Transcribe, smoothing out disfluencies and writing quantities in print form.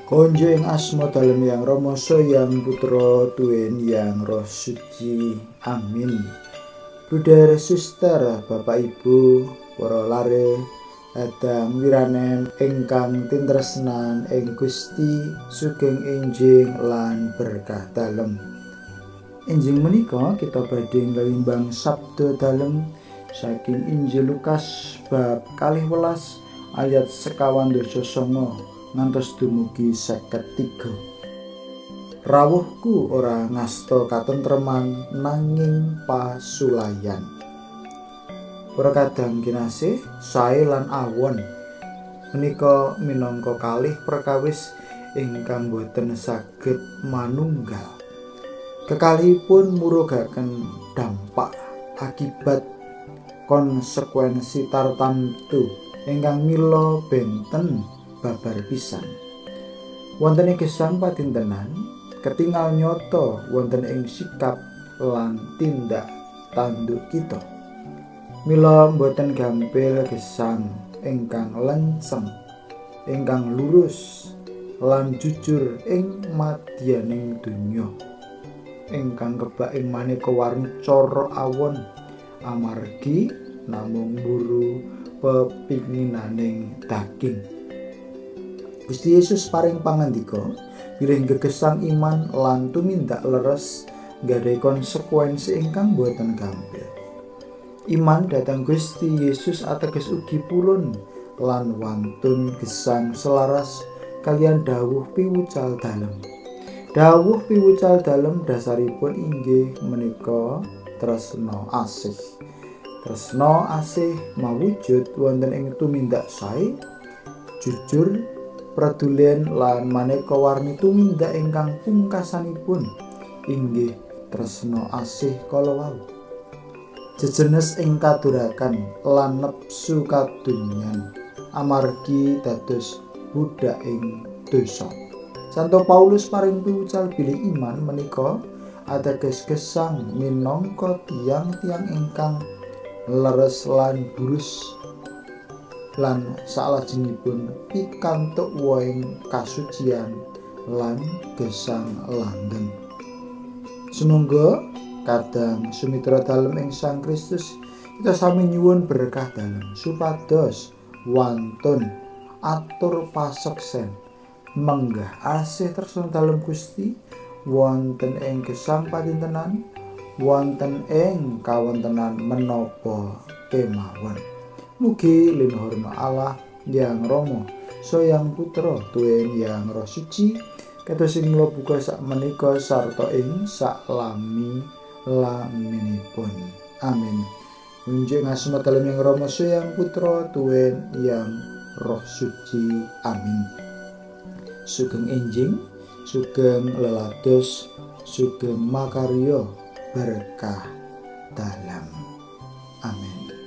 Konjo ing asma dalem yang Rama yang Putra Tuwin yang Roh Suci. Amin. Bruder, suster, Bapak Ibu, para lare, hadang wiranen ingkang tintresnan ing Gusti, sugeng enjing lan berkah dalem. Enjing menika kita badhe nglimbang sabda dalem saking Injil Lukas bab 12 ayat 59 ngantos dumugi 53. Rawuhku ora ngasta katentreman nanging pasulayan. Para kadang kinasih sae lan awon menika minangka kalih perkawis ingkang boten saged manunggal. Kekalihipun murugaken dampak akibat konsekuensi tartamtu ingkang mila benten babar pisan. Wonten ing gesang patintenan ketingal nyoto wonten ing sikap lan tindak tanduk kita. Mila boten gampil gesang ingkang lenceng, ingkang lurus lan jujur ing madyaning donya, ingkang kebak ing maneka warni cara awon amargi namung mburu pepinginaning daging. Gusti Yesus paring pangandika bilih gegesang iman lan tumindak leres gadhahi konsekuensi ingkang boten gampil. Iman dhateng Gusti Yesus ateges ugi purun lan wantun gesang selaras kalian dawuh piwucal dalem. Dawuh piwucal dalem dasaripun inggih menika tresna asih. Tresna asih mawujud wonten ing tumindak sae, jujur, pradulen lan maneka warni tumindak ingkang pungkasanipun inggih tresna asih kala wau. Jejenes ing kadurakan lan nepsu kadunyan amargi dados budak ing dosa. Santo Paulus paring piwucal bilih iman menika ateges gesang minangka tiang-tiang ingkang leres lan burus lan salajengipun pikantuk woing kasucian lan gesang langgeng. Sumangga kadang sumitra dalem ing Sang Kristus kita sami nyuwun berkah dalem supados wantun atur paseksen menggah asih tresna dalem Gusti wonten ing gesang patintenan wonten ing kawontenan menapa kemawon. Mugi linuhurna Allah yang Rama yang Putra Tuwin yang Roh Suci kados ing mula buka sak menika sarta ing saklami-laminipun. Amin. Munjuk asma dalem yang Rama yang Putra Tuwin yang Roh Suci. Amin. Sugeng enjing, sugeng lelados, sugeng makarya berkah dalam. Amin.